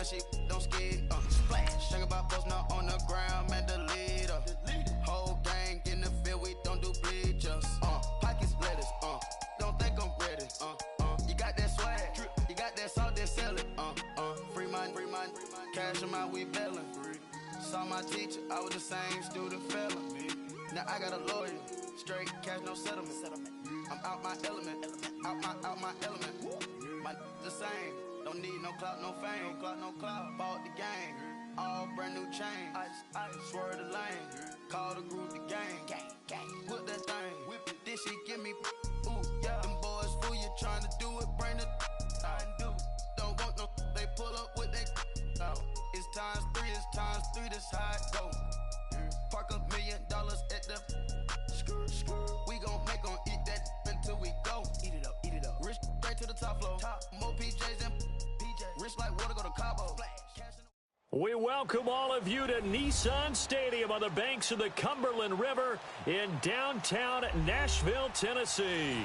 young shit, don't skid. Splash. Think about post now on the ground, man, the leader. Whole gang in the field, we don't do bleachers. Pockets lettuce, don't think I'm ready. You got that swag, you got that salt, then sell it. Free mind, cash them out, we bailin'. Saw my teacher, I was the same student fella. Now I got a lawyer, straight cash, no settlement. I'm out my element, out my element. My the same, don't need no clout, no fame. No clout, bought the game, all brand new chain. I swerve the lane, call the group the gang. Whip that thing, whip it, this shit give me, ooh, yeah. Them boys fool you trying to do it, bring the don't want no, they pull up with they It's times three, this how it go. Park $1 million at the we gon' make 'em eat that until we go. Eat it up. Rich straight to the top floor. More PJs and rich like water, go to Cabo. We welcome all of you to Nissan Stadium on the banks of the Cumberland River in downtown Nashville, Tennessee.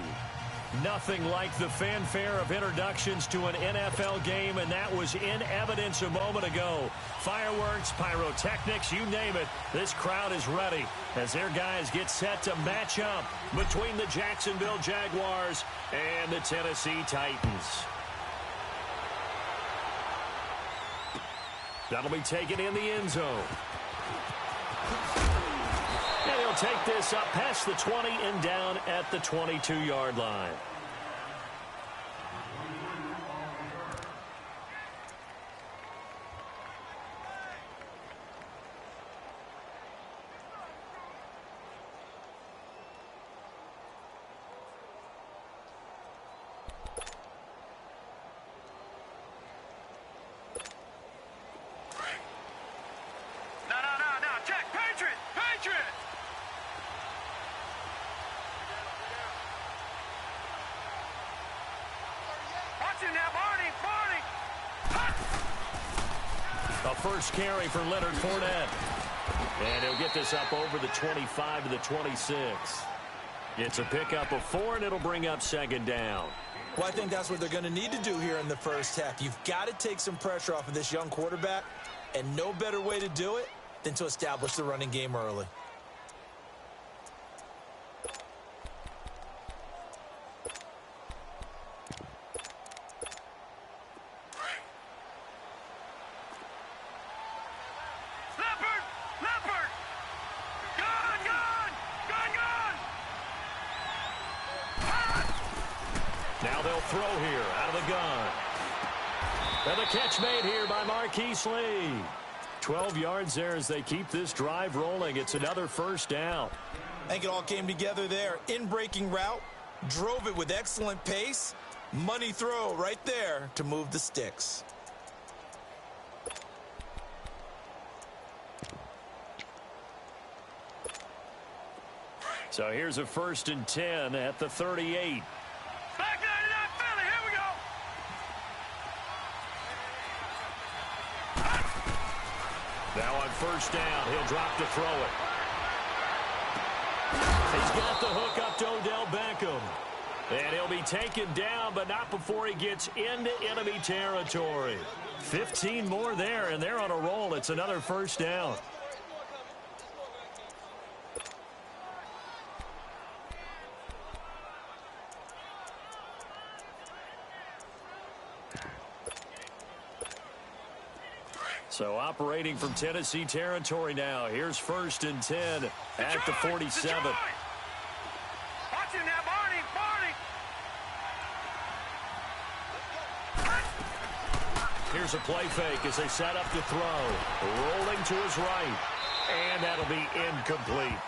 Nothing like the fanfare of introductions to an NFL game, and that was in evidence a moment ago. Fireworks, pyrotechnics, you name it, this crowd is ready as their guys get set to match up between the Jacksonville Jaguars and the Tennessee Titans. That'll be taken in the end zone. And he'll take this up past the 20 and down at the 22-yard line. No, check, Patriot! Watch him now, Barney! A first carry for Leonard Fournette. And he'll get this up over the 25 to the 26. It's a pickup of 4, and it'll bring up second down. Well, I think that's what they're going to need to do here in the first half. You've got to take some pressure off of this young quarterback, and no better way to do it than to establish the running game early. Leopard! Gun! Now they'll throw here out of the gun. And the catch made here by Marquise Lee. 12 yards there as they keep this drive rolling. It's another first down. I think it all came together there. In-breaking route, drove it with excellent pace. Money throw right there to move the sticks. So here's a 1st and 10 at the 38. Back 99 Philly, here we go! Now on first down, he'll drop to throw it. He's got the hook up to Odell Beckham. And he'll be taken down, but not before he gets into enemy territory. 15 more there, and they're on a roll. It's another first down. So operating from Tennessee territory now. Here's 1st and 10 at the 47. Watch him now, Barney! Here's a play fake as they set up to throw. Rolling to his right. And that'll be incomplete.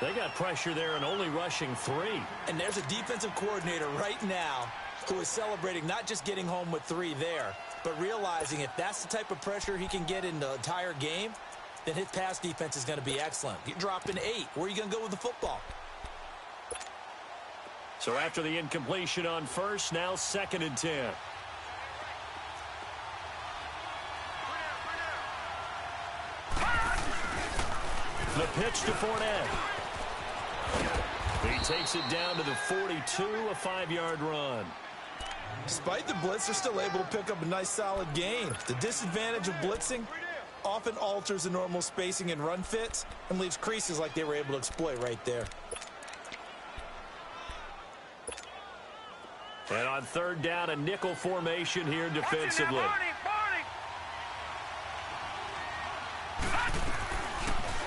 They got pressure there and only rushing 3. And there's a defensive coordinator right now who is celebrating not just getting home with 3 there, but realizing if that's the type of pressure he can get in the entire game, then his pass defense is going to be excellent. You're dropping 8. Where are you going to go with the football? So after the incompletion on first, now 2nd and 10. The pitch to Fournette. He takes it down to the 42, a 5-yard run. Despite the blitz, they're still able to pick up a nice, solid gain. The disadvantage of blitzing often alters the normal spacing and run fits and leaves creases like they were able to exploit right there. And on third down, a nickel formation here defensively.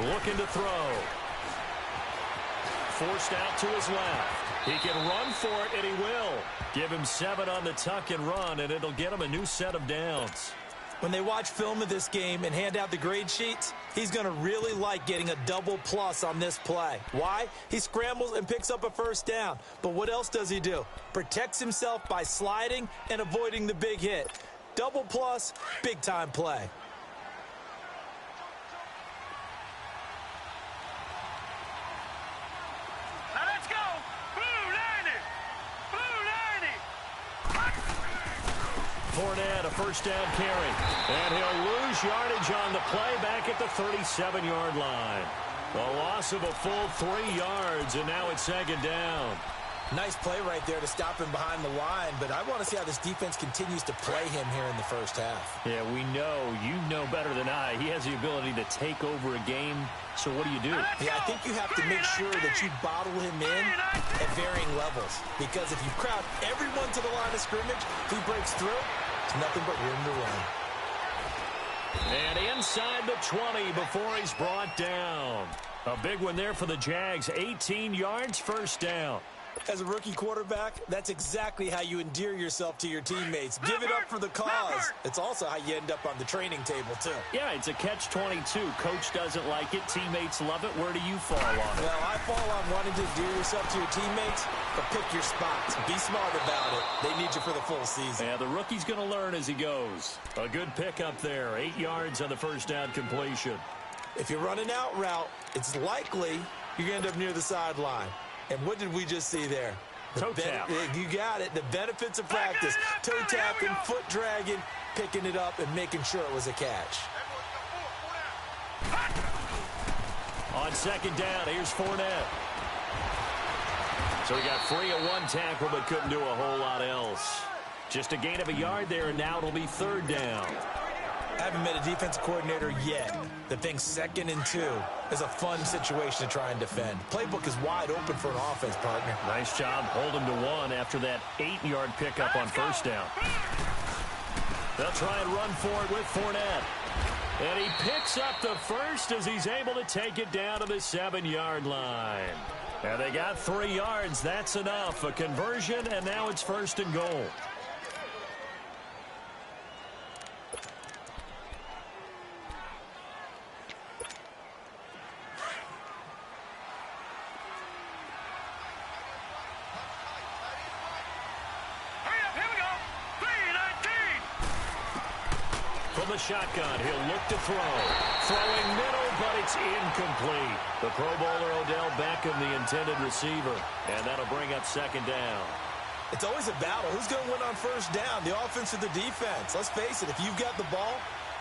Looking to throw. Forced out to his left. He can run for it, and he will. Give him 7 on the tuck and run, and it'll get him a new set of downs. When they watch film of this game and hand out the grade sheets, he's going to really like getting a double plus on this play. Why? He scrambles and picks up a first down. But what else does he do? Protects himself by sliding and avoiding the big hit. Double plus, big-time play. Fournette, a first down carry. And he'll lose yardage on the play back at the 37-yard line. A loss of a full 3 yards, and now it's second down. Nice play right there to stop him behind the line, but I want to see how this defense continues to play him here in the first half. Yeah, we know. You know better than I. He has the ability to take over a game, so what do you do? Yeah, I think you have to make sure that you bottle him in at varying levels, because if you crowd everyone to the line of scrimmage, if he breaks through, it's nothing but room to run. And inside the 20 before he's brought down. A big one there for the Jags. 18 yards, first down. As a rookie quarterback, that's exactly how you endear yourself to your teammates. Give it up for the cause. It's also how you end up on the training table, too. Yeah, it's a catch-22. Coach doesn't like it. Teammates love it. Where do you fall on it? Well, I fall on wanting to endear yourself to your teammates, but pick your spots. Be smart about it. They need you for the full season. Yeah, the rookie's going to learn as he goes. A good pickup there. 8 yards on the first down completion. If you're running out route, it's likely you're going to end up near the sideline. And what did we just see there? Toe tap. You got it. The benefits of practice. Toe tapping, foot dragging, picking it up, and making sure it was a catch. On second down, here's Fournette. So he got free of one tackle, but couldn't do a whole lot else. Just a gain of a yard there, and now it'll be third down. I haven't met a defensive coordinator yet that thinks 2nd and 2 is a fun situation to try and defend. Playbook is wide open for an offense, partner. Nice job holding to 1 after that 8-yard pickup on first down. They'll try and run for it with Fournette. And he picks up the first as he's able to take it down to the 7-yard line. And they got 3 yards. That's enough. A conversion, and now it's first and goal. From the shotgun, he'll look to throw. Throwing middle, but it's incomplete. The Pro Bowler Odell Beckham, the intended receiver. And that'll bring up second down. It's always a battle. Who's going to win on first down, the offense or the defense? Let's face it, if you've got the ball,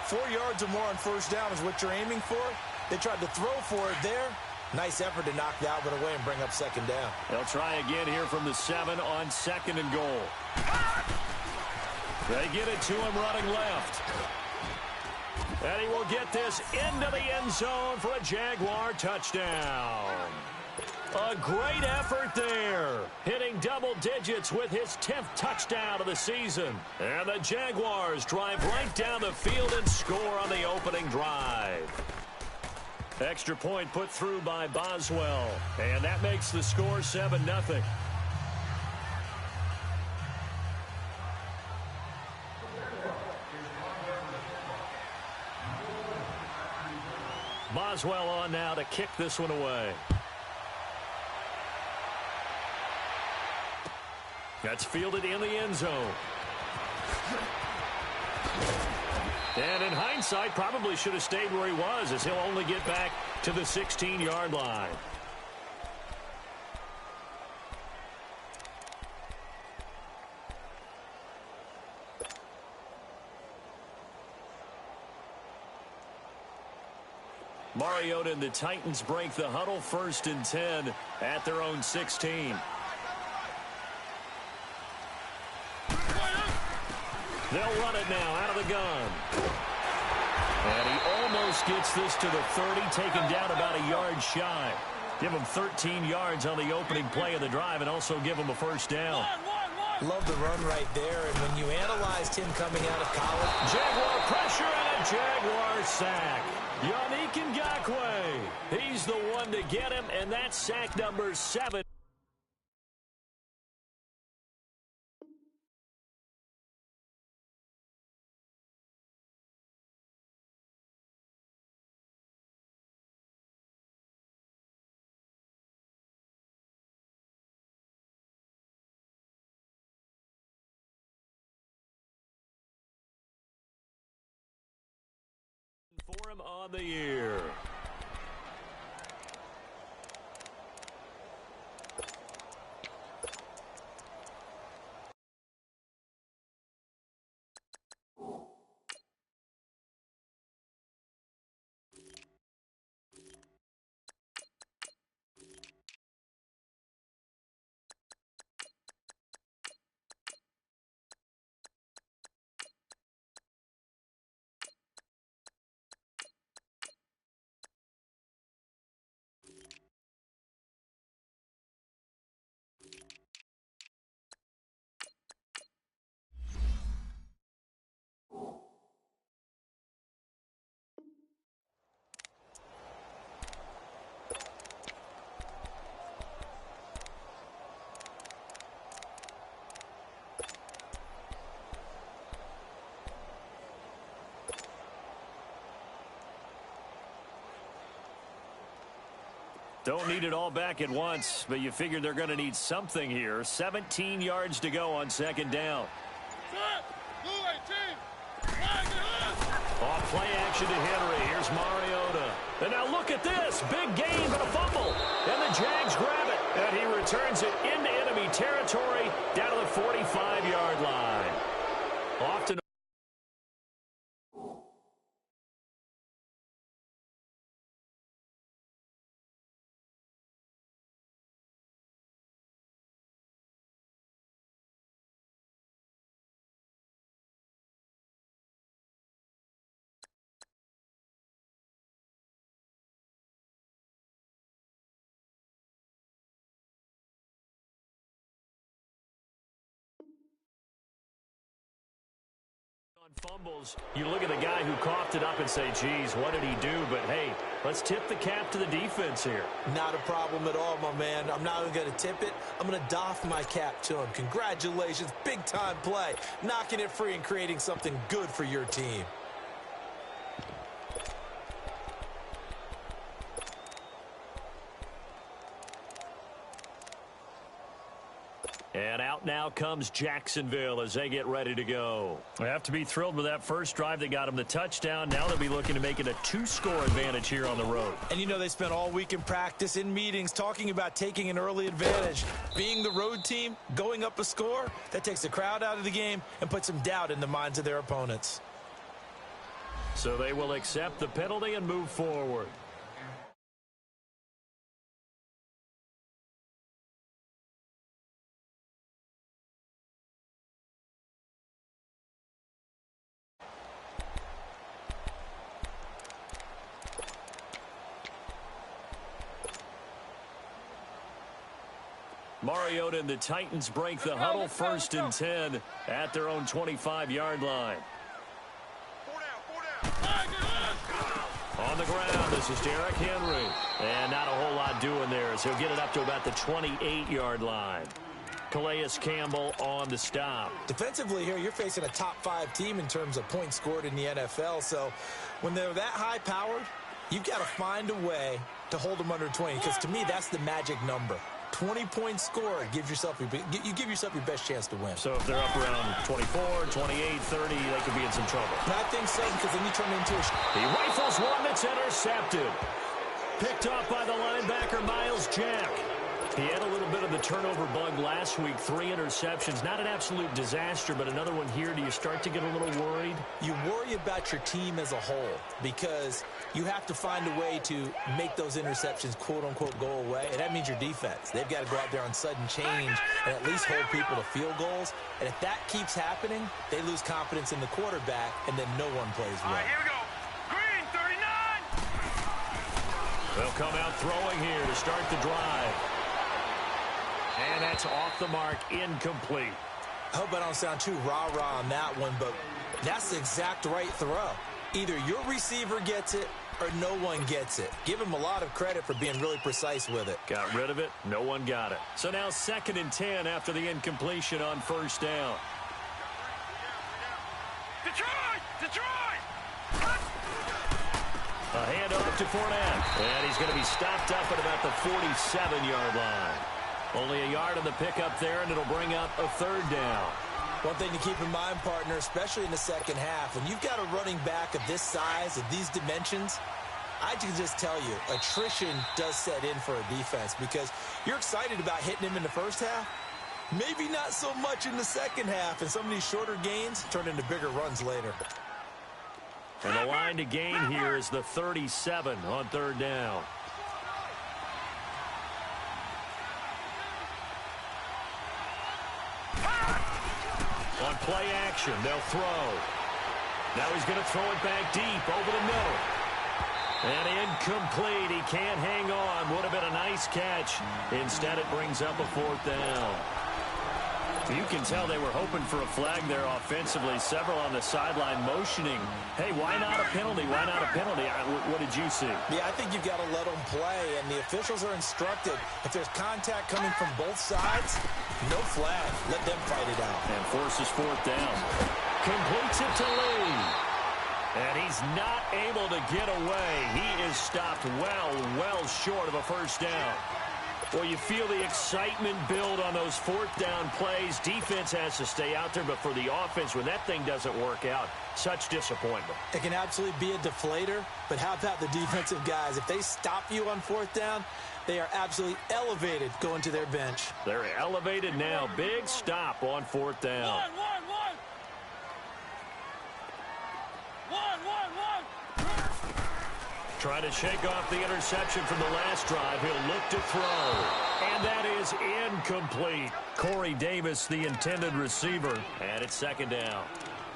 4 yards or more on first down is what you're aiming for. They tried to throw for it there. Nice effort to knock that one away and bring up second down. They'll try again here from the 7 on second and goal. They get it to him running left. And he will get this into the end zone for a Jaguar touchdown. A great effort there. Hitting double digits with his 10th touchdown of the season. And the Jaguars drive right down the field and score on the opening drive. Extra point put through by Boswell. And that makes the score 7-0. Boswell on now to kick this one away. That's fielded in the end zone. And in hindsight, probably should have stayed where he was, as he'll only get back to the 16-yard line. Mariota and the Titans break the huddle, 1st and 10 at their own 16. They'll run it now out of the gun. And he almost gets this to the 30, taken down about a yard shy. Give him 13 yards on the opening play of the drive and also give him a first down. Love the run right there, and when you analyzed him coming out of college. Jaguar pressure and a Jaguar sack. Yannick Ngakoue, he's the one to get him, and that's sack number 7. For him on the year. Don't need it all back at once, but you figure they're going to need something here. 17 yards to go on second down. Off play action to Henry. Here's Mariota. And now look at this. Big gain, but a fumble. And the Jags grab it. And he returns it into enemy territory down to the 45-yard line. Off to fumbles. You look at the guy who coughed it up and say, geez, what did he do? But, hey, let's tip the cap to the defense here. Not a problem at all, my man. I'm not even going to tip it. I'm going to doff my cap to him. Congratulations. Big-time play. Knocking it free and creating something good for your team. And out now comes Jacksonville as they get ready to go. They have to be thrilled with that first drive that got them the touchdown. Now they'll be looking to make it a 2-score advantage here on the road. And you know they spent all week in practice, in meetings, talking about taking an early advantage. Being the road team, going up a score, that takes the crowd out of the game and puts some doubt in the minds of their opponents. So they will accept the penalty and move forward. Mariota and the Titans break the huddle, 1st and 10 at their own 25-yard line. On the ground, this is Derrick Henry. And not a whole lot doing there as he'll get it up to about the 28-yard line. Calais Campbell on the stop. Defensively here, you're facing a top-5 team in terms of points scored in the NFL. So when they're that high-powered, you've got to find a way to hold them under 20, because to me, that's the magic number. 20 points scored, you give yourself your best chance to win. So if they're up around 24, 28, 30, they could be in some trouble. And I think so, because then you turn into a... He rifles one that's intercepted. Picked off by the linebacker, Miles Jack. He had a little bit of the turnover bug last week, 3 interceptions. Not an absolute disaster, but another one here. Do you start to get a little worried? You worry about your team as a whole because you have to find a way to make those interceptions, quote-unquote, go away. And that means your defense. They've got to go out there on sudden change and at least hold people to field goals. And if that keeps happening, they lose confidence in the quarterback, and then no one plays well. All right, here we go. Green, 39. They'll come out throwing here to start the drive. And that's off the mark, incomplete. I hope I don't sound too rah-rah on that one, but that's the exact right throw. Either your receiver gets it or no one gets it. Give him a lot of credit for being really precise with it. Got rid of it. No one got it. So now 2nd and 10 after the incompletion on 1st down. Detroit! Detroit! A handoff to Fournette. And he's going to be stopped up at about the 47-yard line. Only a yard on the pickup there, and it'll bring up a 3rd down. One thing to keep in mind, partner, especially in the second half, when you've got a running back of this size, of these dimensions, I can just tell you, attrition does set in for a defense because you're excited about hitting him in the first half. Maybe not so much in the second half, and some of these shorter gains turn into bigger runs later. And the line to gain here is the 37 on 3rd down. On play action, they'll throw. Now he's going to throw it back deep over the middle. And incomplete. He can't hang on. Would have been a nice catch. Instead, it brings up a 4th down. You can tell they were hoping for a flag there offensively. Several on the sideline motioning. Hey, why not a penalty? Why not a penalty? What did you see? Yeah, I think you've got to let them play, and the officials are instructed. If there's contact coming from both sides, no flag. Let them fight it out. And forces 4th down. Completes it to Lee. And he's not able to get away. He is stopped well short of a 1st down. Well, you feel the excitement build on those 4th down plays. Defense has to stay out there, but for the offense, when that thing doesn't work out, such disappointment. It can absolutely be a deflator, but how about the defensive guys? If they stop you on 4th down, they are absolutely elevated going to their bench. They're elevated now. Big stop on 4th down. One. Trying to shake off the interception from the last drive. He'll look to throw. And that is incomplete. Corey Davis, the intended receiver. And it's 2nd down.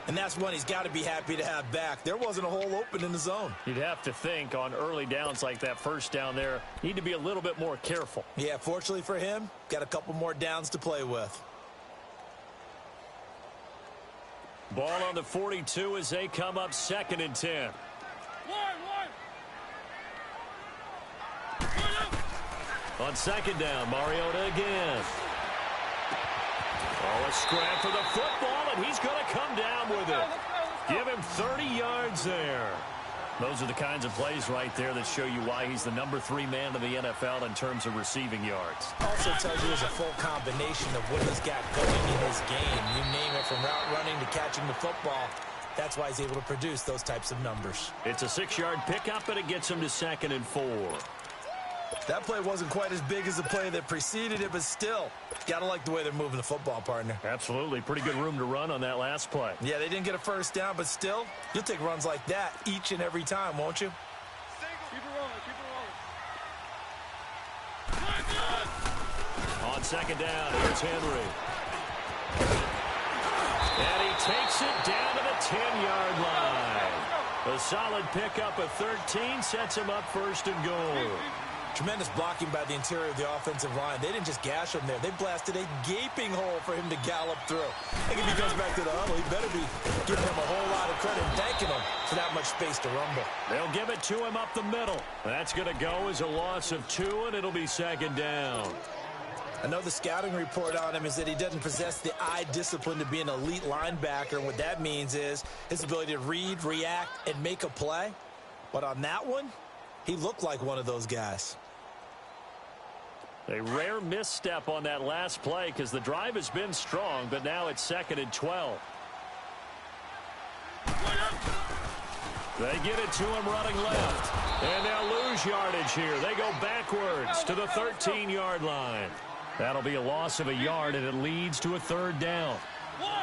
And that's one he's got to be happy to have back. There wasn't a hole open in the zone. You'd have to think on early downs like that 1st down there, need to be a little bit more careful. Yeah, fortunately for him, got a couple more downs to play with. Ball on the 42 as they come up 2nd and 10. On 2nd down, Mariota again. Oh, a scrap for the football, and he's going to come down with it. Give him 30 yards there. Those are the kinds of plays right there that show you why he's the number 3 man in the NFL in terms of receiving yards. Also tells you there's a full combination of what he's got going in his game. You name it, from route running to catching the football. That's why he's able to produce those types of numbers. It's a 6-yard pickup, and it gets him to 2nd and 4. That play wasn't quite as big as the play that preceded it, but still, gotta like the way they're moving the football, partner. Absolutely. Pretty good room to run on that last play. Yeah, they didn't get a 1st down, but still, you'll take runs like that each and every time, won't you? Keep it rolling. On 2nd down, here's Henry. And he takes it down to the 10-yard line. A solid pickup of 13 sets him up 1st and goal. Tremendous blocking by the interior of the offensive line. They didn't just gash him there. They blasted a gaping hole for him to gallop through. I think if he comes back to the huddle, he better be giving him a whole lot of credit and thanking him for that much space to rumble. They'll give it to him up the middle. That's going to go as a loss of 2, and it'll be 2nd down. I know the scouting report on him is that he doesn't possess the eye discipline to be an elite linebacker, and what that means is his ability to read, react, and make a play. But on that one, he looked like one of those guys. A rare misstep on that last play because the drive has been strong, but now it's 2nd and 12. They get it to him running left. And they'll lose yardage here. They go backwards to the 13-yard line. That'll be a loss of a yard, and it leads to a third down.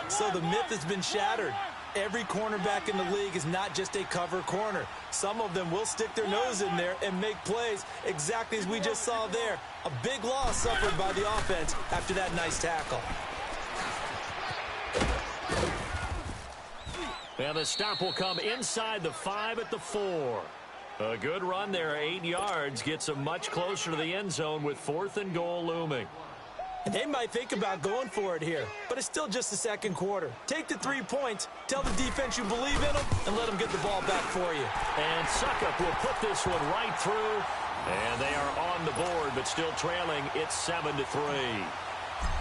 So the myth has been shattered. Every cornerback in the league is not just a cover corner. Some of them will stick their nose in there and make plays exactly as we just saw there. A big loss suffered by the offense after that nice tackle. And the stop will come inside the 5 at the 4. A good run there, 8 yards, gets them much closer to the end zone with 4th and goal looming. And they might think about going for it here, but it's still just the second quarter. Take the 3 points, tell the defense you believe in them, and let them get the ball back for you. And Suckup will put this one right through, and they are on the board, but still trailing. It's 7-3.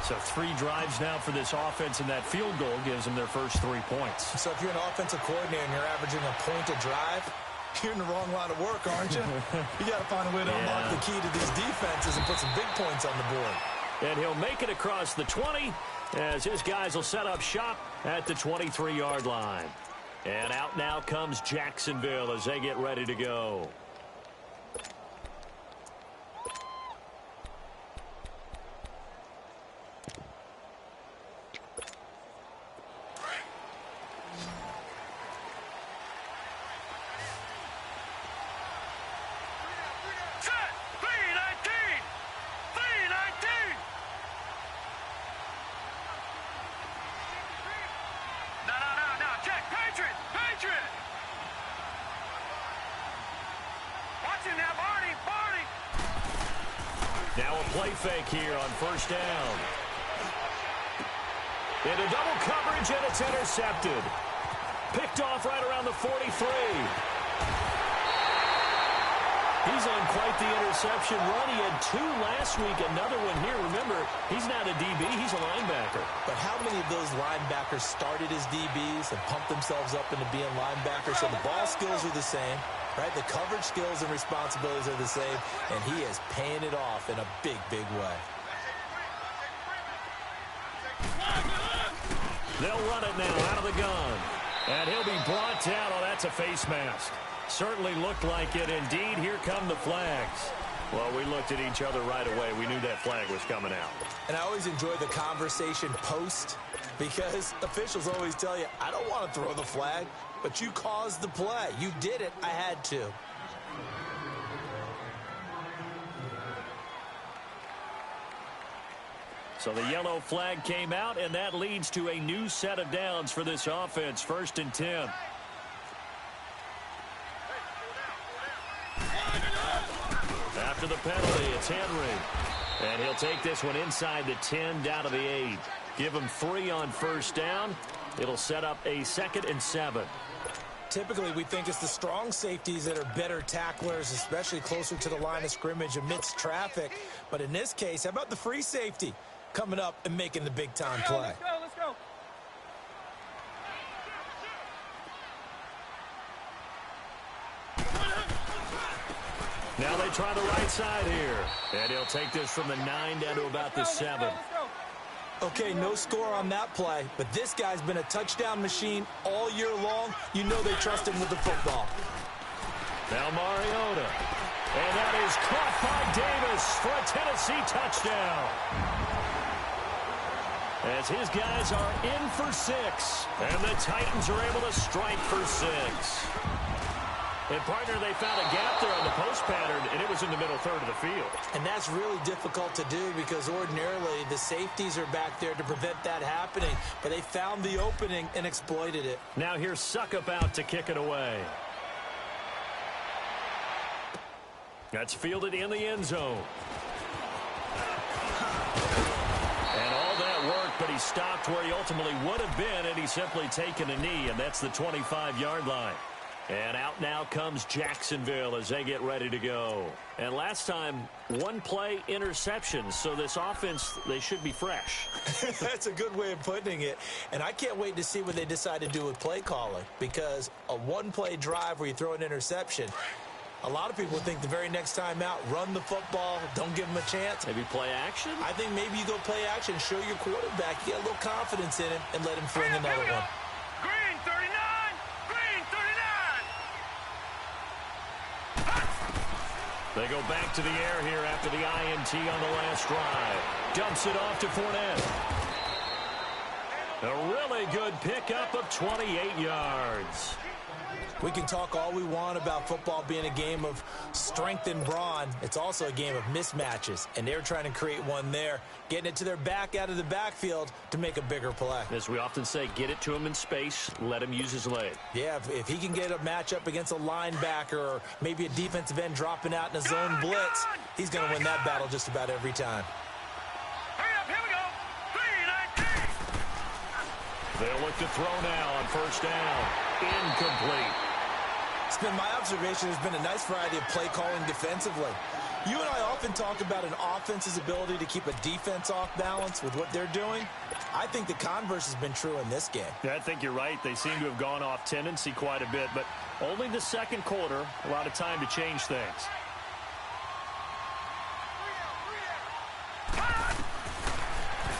So 3 drives now for this offense, and that field goal gives them their first 3 points. So if you're an offensive coordinator and you're averaging a point a drive, you're in the wrong line of work, aren't you? You got to find a way to unlock the key to these defenses and put some big points on the board. And he'll make it across the 20 as his guys will set up shop at the 23-yard line. And out now comes Jacksonville as they get ready to go. Now a play fake here on first down. Into double coverage, and it's intercepted. Picked off right around the 43. He's on quite the interception run. He had 2 last week, another one here. Remember, he's not a DB, he's a linebacker. But how many of those linebackers started as DBs and pumped themselves up into being linebackers? So the ball skills are the same, right? The coverage skills and responsibilities are the same, and he is paying it off in a big, big way. They'll run it now out of the gun. And he'll be brought down. Oh, that's a face mask. Certainly looked like it. Indeed, here come the flags. Well, we looked at each other right away. We knew that flag was coming out. And I always enjoy the conversation post because officials always tell you, I don't want to throw the flag, but you caused the play. You did it. I had to. So the yellow flag came out, and that leads to a new set of downs for this offense. 1st and 10. After the penalty, it's Henry. And he'll take this one inside the 10, down to the 8. Give him 3 on first down. It'll set up a 2nd and 7. Typically, we think it's the strong safeties that are better tacklers, especially closer to the line of scrimmage amidst traffic. But in this case, how about the free safety coming up and making the big-time play? Let's go. Now they try the right side here. And he'll take this from the 9 down to about the 7. Okay, no score on that play, but this guy's been a touchdown machine all year long. You know they trust him with the football. Now Mariota. And that is caught by Davis for a Tennessee touchdown. As his guys are in for 6. And the Titans are able to strike for 6. And, partner, they found a gap there on the post pattern, and it was in the middle third of the field. And that's really difficult to do because ordinarily the safeties are back there to prevent that happening. But they found the opening and exploited it. Now here's Suckup out to kick it away. That's fielded in the end zone. And all that work, but he stopped where he ultimately would have been, and he's simply taken a knee, and that's the 25-yard line. And out now comes Jacksonville as they get ready to go. And last time, 1 play interception. So this offense, they should be fresh. That's a good way of putting it. And I can't wait to see what they decide to do with play calling. Because a 1-play drive where you throw an interception, a lot of people think the very next time out, run the football, don't give them a chance. Maybe play action? I think maybe you go play action, show your quarterback, get a little confidence in him, and let him fling another one. Green 39! Green 39! They go back to the air here after the INT on the last drive. Dumps it off to Fournette. A really good pickup of 28 yards. We can talk all we want about football being a game of strength and brawn. It's also a game of mismatches, and they're trying to create one there, getting it to their back out of the backfield to make a bigger play. As we often say, get it to him in space, let him use his leg. Yeah, if he can get a matchup against a linebacker or maybe a defensive end dropping out in a zone blitz, he's going to win that battle just about every time. Hurry up, here we go. 3-19. They'll look to throw now on first down. Incomplete. It's been my observation there's been a nice variety of play calling defensively. You and I often talk about an offense's ability to keep a defense off balance with what they're doing. I think the converse has been true in this game. Yeah, I think you're right. They seem to have gone off tendency quite a bit, but only the second quarter, a lot of time to change things.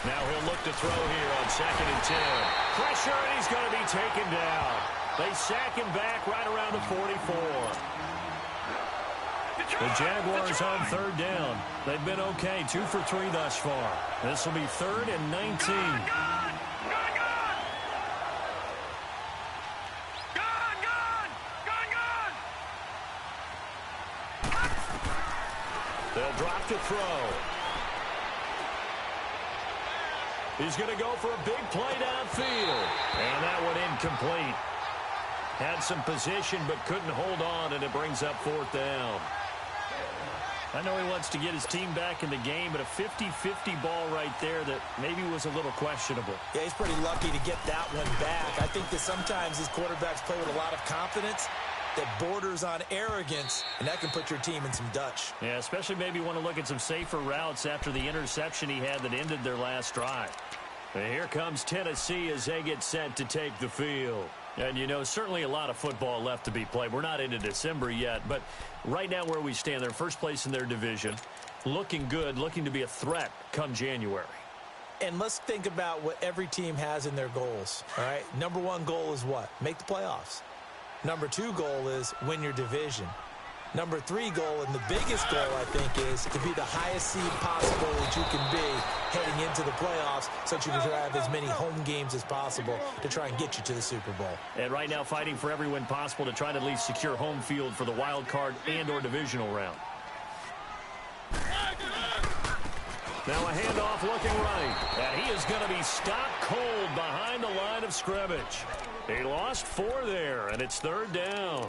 Now he'll look to throw here on 2nd and 10. Pressure, and he's going to be taken down. They sack him back right around the 44. The Jaguars on third down. They've been okay, 2 for 3 thus far. This will be 3rd and 19. They'll drop to throw. He's going to go for a big play downfield. And that one incomplete. Had some position but couldn't hold on, and it brings up 4th down. I know he wants to get his team back in the game, but a 50-50 ball right there that maybe was a little questionable. Yeah, he's pretty lucky to get that one back. I think that sometimes these quarterbacks play with a lot of confidence that borders on arrogance, and that can put your team in some Dutch. Yeah, especially maybe want to look at some safer routes after the interception he had that ended their last drive. And here comes Tennessee as they get set to take the field. And, you know, certainly a lot of football left to be played. We're not into December yet, but right now where we stand, they're first place in their division, looking good, looking to be a threat come January. And let's think about what every team has in their goals, all right? Number 1 goal is what? Make the playoffs. Number 2 goal is win your division. Number 3 goal, and the biggest goal, I think, is to be the highest seed possible that you can be heading into the playoffs so that you can have as many home games as possible to try and get you to the Super Bowl. And right now fighting for every win possible to try to at least secure home field for the wild card and or divisional round. Now a handoff looking right. And he is going to be stopped cold behind the line of scrimmage. He lost 4 there, and it's 3rd down.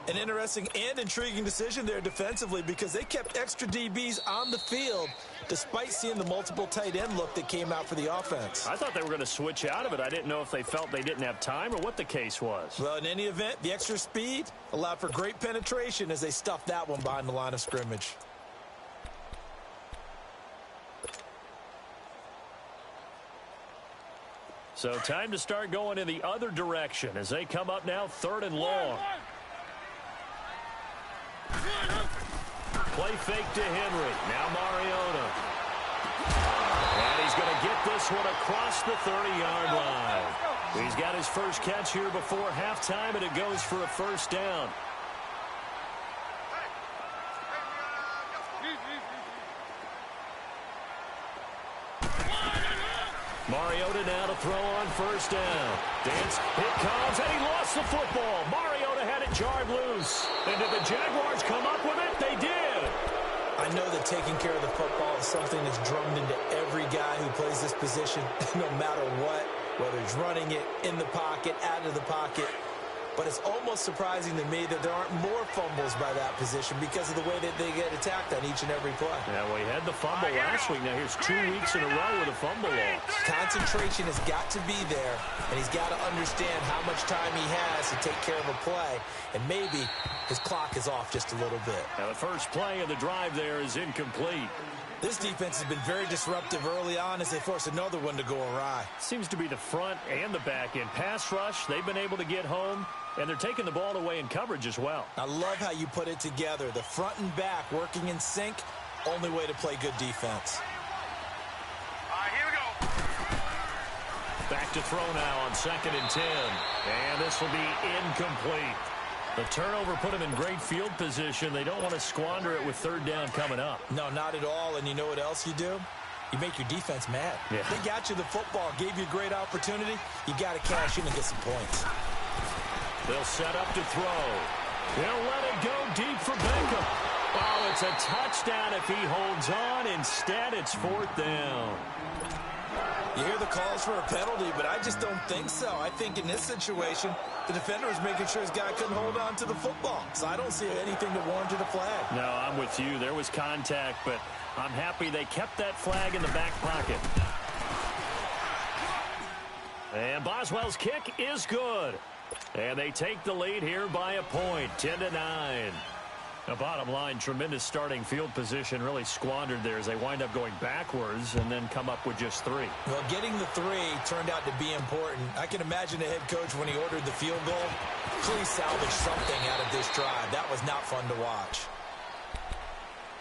An interesting and intriguing decision there defensively because they kept extra DBs on the field despite seeing the multiple tight end look that came out for the offense. I thought they were going to switch out of it. I didn't know if they felt they didn't have time or what the case was. Well, in any event, the extra speed allowed for great penetration as they stuffed that one behind the line of scrimmage. So time to start going in the other direction as they come up now 3rd and long. Play fake to Henry. Now Mariota. And he's going to get this one across the 30-yard line. He's got his first catch here before halftime, and it goes for a 1st down. Mariota now to throw on 1st down. Dance, it comes, and he lost the football. Mariota had it jarred loose. And did the Jaguars come up with it? They did. I know that taking care of the football is something that's drummed into every guy who plays this position, no matter what, whether it's running it, in the pocket, out of the pocket. But it's almost surprising to me that there aren't more fumbles by that position because of the way that they get attacked on each and every play. Yeah, well, he had the fumble last week. Now here's 2 weeks in a row with a fumble loss. Concentration has got to be there, and he's got to understand how much time he has to take care of a play, and maybe his clock is off just a little bit. Now the first play of the drive there is incomplete. This defense has been very disruptive early on as they force another one to go awry. Seems to be the front and the back end. Pass rush, they've been able to get home, and they're taking the ball away in coverage as well. I love how you put it together. The front and back working in sync, only way to play good defense. All right, here we go. Back to throw now on 2nd and 10. And this will be incomplete. The turnover put him in great field position. They don't want to squander it with third down coming up. No, not at all. And you know what else you do? You make your defense mad. Yeah. They got you the football, gave you a great opportunity. You got to cash in and get some points. They'll set up to throw. They'll let it go deep for Beckham. Oh, it's a touchdown if he holds on. Instead, it's fourth down. You hear the calls for a penalty, but I just don't think so. I think in this situation, the defender was making sure his guy couldn't hold on to the football. So I don't see anything that warranted a flag. No, I'm with you. There was contact, but I'm happy they kept that flag in the back pocket. And Boswell's kick is good. And they take the lead here by a point, 10-9. The bottom line, tremendous starting field position, really squandered there as they wind up going backwards and then come up with just 3. Well, getting the 3 turned out to be important. I can imagine the head coach when he ordered the field goal. Please salvage something out of this drive. That was not fun to watch.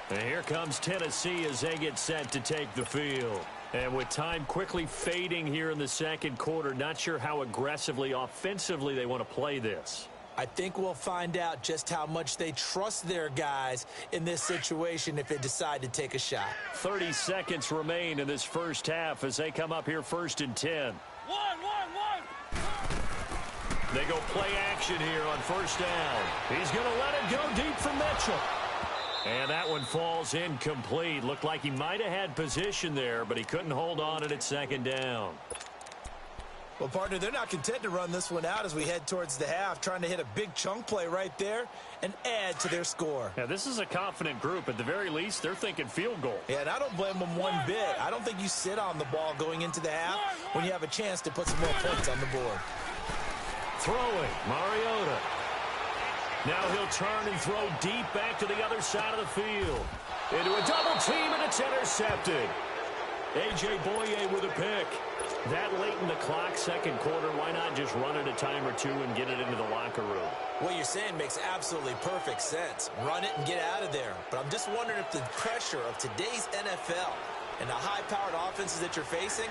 And here comes Tennessee as they get set to take the field. And with time quickly fading here in the second quarter, not sure how aggressively, offensively they want to play this. I think we'll find out just how much they trust their guys in this situation if they decide to take a shot. 30 seconds remain in this first half as they come up here first and 10. They go play action here on first down. He's going to let it go deep for Mitchell. And that one falls incomplete. Looked like he might have had position there, but he couldn't hold on at second down. Well, partner, they're not content to run this one out as we head towards the half, trying to hit a big chunk play right there and add to their score. Yeah, this is a confident group. At the very least, they're thinking field goal. Yeah, and I don't blame them one bit. I don't think you sit on the ball going into the half when you have a chance to put some more points on the board. Throwing, Mariota. Now he'll turn and throw deep back to the other side of the field. Into a double team, and it's intercepted. A.J. Boye with a pick. That late in the clock, second quarter, why not just run it a time or two and get it into the locker room? What you're saying makes absolutely perfect sense. Run it and get out of there. But I'm just wondering if the pressure of today's NFL and the high-powered offenses that you're facing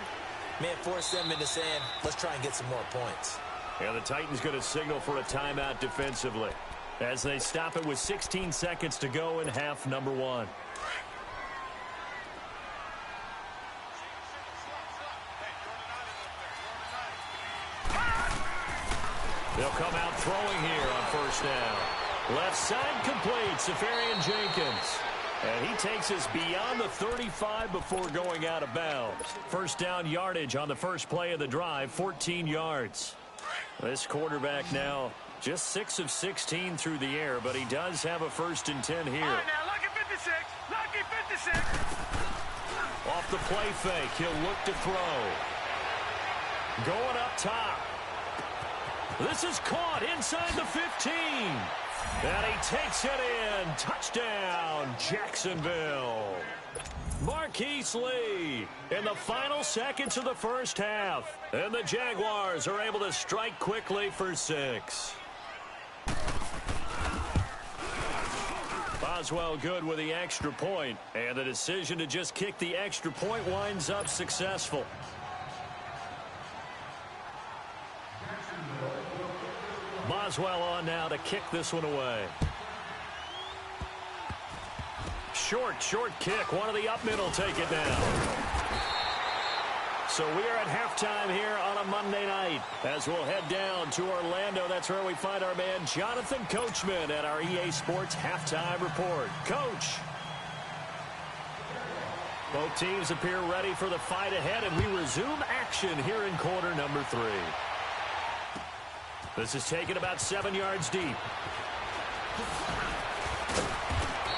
may have forced them into saying, let's try and get some more points. Yeah, the Titans going to signal for a timeout defensively as they stop it with 16 seconds to go in half number 1. They'll come out throwing here on first down. Left side complete, Safarian Jenkins. And he takes us beyond the 35 before going out of bounds. First down yardage on the first play of the drive, 14 yards. This quarterback now just 6 of 16 through the air, but he does have a first and 10 here. All right, now, lucky 56. Lucky 56. Off the play fake, he'll look to throw. Going up top. This is caught inside the 15. And he takes it in. Touchdown, Jacksonville. Marquise Lee in the final seconds of the first half. And the Jaguars are able to strike quickly for 6. Boswell good with the extra point. And the decision to just kick the extra point winds up successful. Boswell on now to kick this one away. Short kick. One of the up middle take it down. So we are at halftime here on a Monday night as we'll head down to Orlando. That's where we find our man Jonathan Coachman at our EA Sports Halftime Report. Coach. Both teams appear ready for the fight ahead, and we resume action here in quarter number 3. This is taken about 7 yards deep.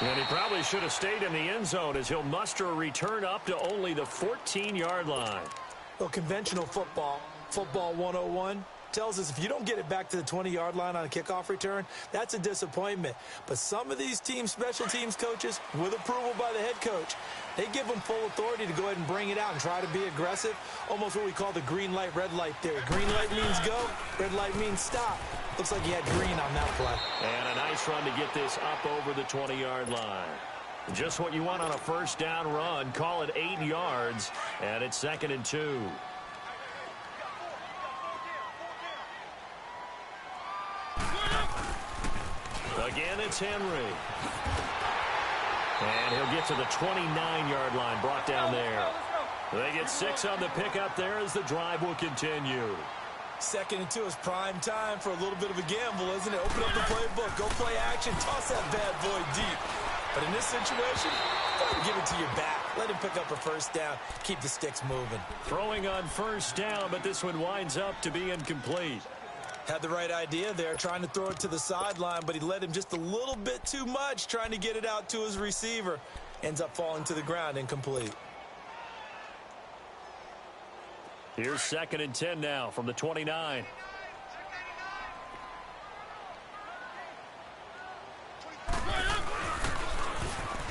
And he probably should have stayed in the end zone as he'll muster a return up to only the 14-yard line. Well, conventional football 101, tells us if you don't get it back to the 20-yard line on a kickoff return, that's a disappointment. But some of these teams, special teams coaches, with approval by the head coach, they give them full authority to go ahead and bring it out and try to be aggressive, almost what we call the green light, red light theory. Green light means go, red light means stop. Looks like he had green on that play. And a nice run to get this up over the 20-yard line. Just what you want on a first down run. Call it 8 yards, and it's 2nd and 2. Again, it's Henry. And he'll get to the 29-yard line, brought down there. They get 6 on the pickup there as the drive will continue. 2nd and 2 is prime time for a little bit of a gamble, isn't it? Open up the playbook, go play action, toss that bad boy deep. But in this situation, go ahead and give it to your back. Let him pick up a first down, keep the sticks moving. Throwing on first down, but this one winds up to be incomplete. Had the right idea there, trying to throw it to the sideline, but he led him just a little bit too much, trying to get it out to his receiver. Ends up falling to the ground, incomplete. Here's 2nd and 10 now from the 29.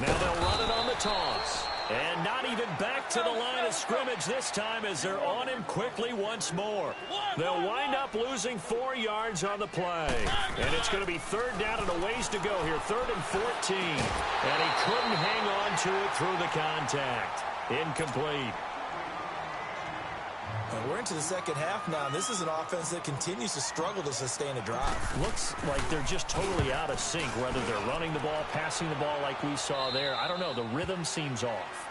Now they'll run it on the toss. And not even back to the line of scrimmage this time as they're on him quickly once more. They'll wind up losing 4 yards on the play. And it's going to be 3rd down and a ways to go here. 3rd and 14. And he couldn't hang on to it through the contact. Incomplete. And we're into the second half now. This is an offense that continues to struggle to sustain a drive. Looks like they're just totally out of sync, whether they're running the ball, passing the ball like we saw there. I don't know. The rhythm seems off.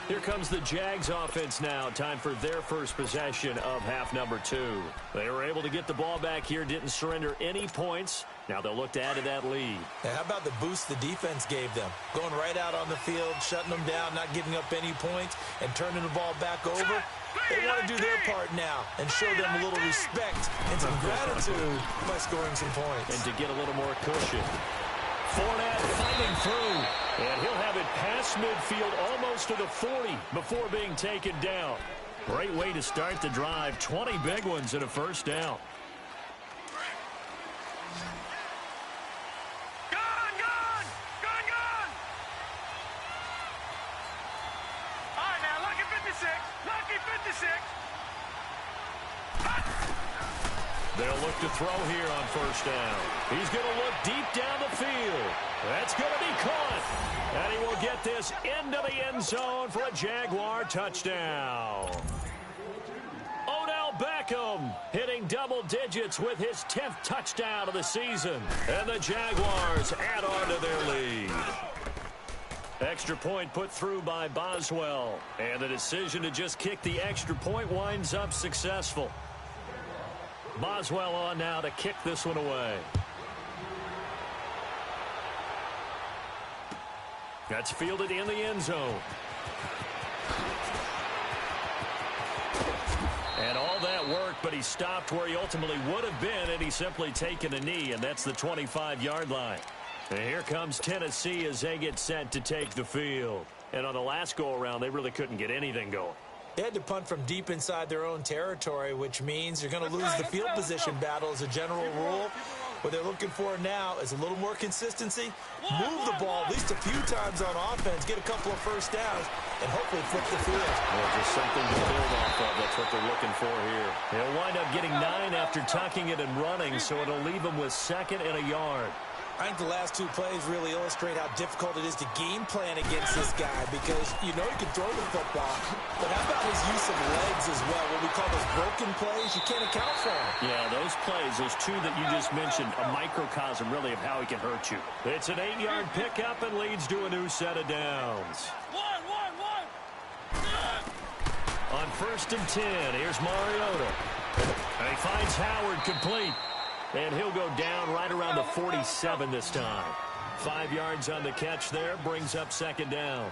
Here comes the Jags offense now. Time for their first possession of half number 2. They were able to get the ball back here, didn't surrender any points. Now they'll look to add to that lead. Now, how about the boost the defense gave them? Going right out on the field, shutting them down, not giving up any points, and turning the ball back over. They want to do their part now and show them a little respect and some gratitude by scoring some points. And to get a little more cushion. Fournette fighting through, and he'll have it past midfield almost to the 40 before being taken down. Great way to start the drive. 20 big ones and a first down. They'll look to throw here on first down. He's going to look deep down the field. That's going to be caught. And he will get this into the end zone for a Jaguar touchdown. Odell Beckham hitting double digits with his 10th touchdown of the season. And the Jaguars add on to their lead. Extra point put through by Boswell. And the decision to just kick the extra point winds up successful. Boswell on now to kick this one away. That's fielded in the end zone. And all that work, but he stopped where he ultimately would have been, and he's simply taken a knee, and that's the 25-yard line. And here comes Tennessee as they get set to take the field. And on the last go-around, they really couldn't get anything going. They had to punt from deep inside their own territory, which means you're going to lose the field position battle as a general rule. What they're looking for now is a little more consistency, move the ball at least a few times on offense, get a couple of first downs, and hopefully flip the field. Well, just something to build off of. That's what they're looking for here. They'll wind up getting 9 after tucking it and running, so it'll leave them with 2nd and a yard. I think the last 2 plays really illustrate how difficult it is to game plan against this guy because you know he can throw the football, but how about his use of legs as well? What we call those broken plays, you can't account for them. Yeah, those plays, those 2 that you just mentioned, a microcosm really of how he can hurt you. It's an 8-yard pickup and leads to a new set of downs. On 1st and 10, here's Mariota. And he finds Howard complete. And he'll go down right around the 47 this time. 5 yards on the catch there, brings up 2nd down.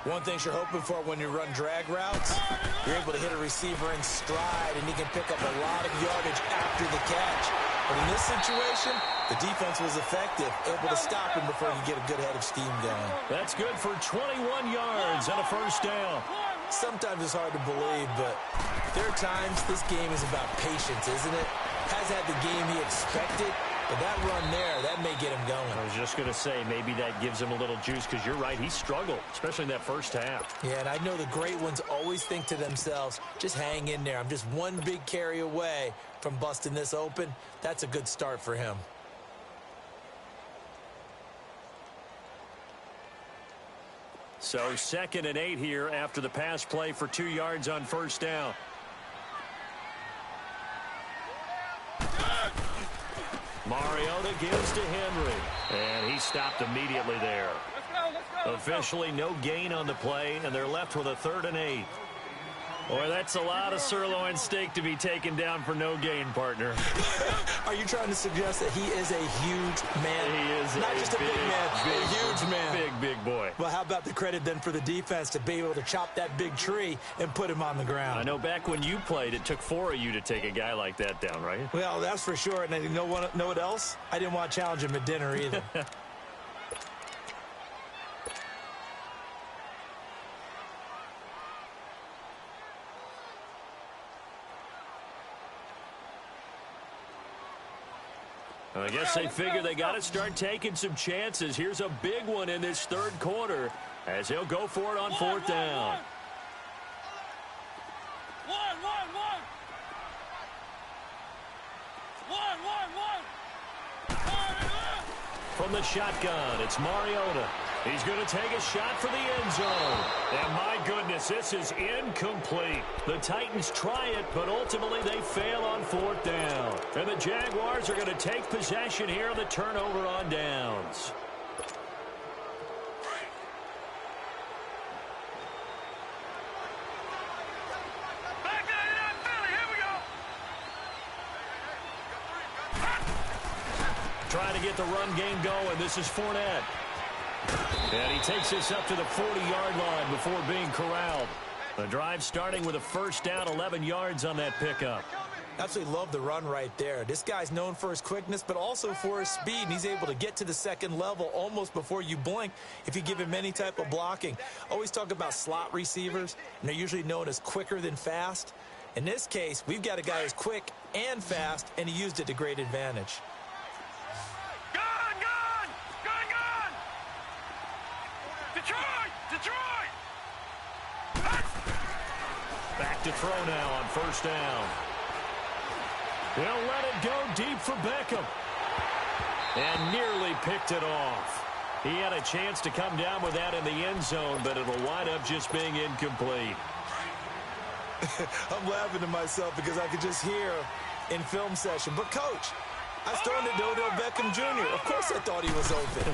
One thing you're hoping for when you run drag routes, you're able to hit a receiver in stride, and he can pick up a lot of yardage after the catch. But in this situation, the defense was effective, able to stop him before he get a good head of steam going. That's good for 21 yards and a first down. Sometimes it's hard to believe, but there are times this game is about patience, isn't it? Has had the game he expected, but that run there, that may get him going. I was just going to say, maybe that gives him a little juice, because you're right, he struggled, especially in that first half. Yeah, and I know the great ones always think to themselves, just hang in there. I'm just one big carry away from busting this open. That's a good start for him. So 2nd and 8 here after the pass play for 2 yards on first down. Mariota gives to Henry. And he stopped immediately there. Let's go. Officially no gain on the play, and they're left with a 3rd and 8. Boy, that's a lot of sirloin steak to be taken down for no gain, partner. Are you trying to suggest that he is a huge man? He is not just a big man, a huge man. Big boy. Well, how about the credit then for the defense to be able to chop that big tree and put him on the ground? I know back when you played, it took 4 of you to take a guy like that down, right? Well, that's for sure. And you know what else? I didn't want to challenge him at dinner either. I guess they figure they got to start taking some chances. Here's a big one in this 3rd quarter as he'll go for it on 4th down. From the shotgun, it's Mariota. He's going to take a shot for the end zone. And my goodness, this is incomplete. The Titans try it, but ultimately they fail on 4th down. And the Jaguars are going to take possession here on the turnover on downs. Trying to get the run game going. This is Fournette. And he takes this up to the 40-yard line before being corralled. The drive starting with a 1st down, 11 yards on that pickup. Absolutely love the run right there. This guy's known for his quickness, but also for his speed. And he's able to get to the 2nd level almost before you blink if you give him any type of blocking. Always talk about slot receivers, and they're usually known as quicker than fast. In this case, we've got a guy who's quick and fast, and he used it to great advantage. Detroit! Back to throw now on 1st down. They'll let it go deep for Beckham. And nearly picked it off. He had a chance to come down with that in the end zone, but it'll wind up just being incomplete. I'm laughing to myself because I could just hear in film session. But, Coach, I was throwing to Odell Beckham Jr. Of course I thought he was open.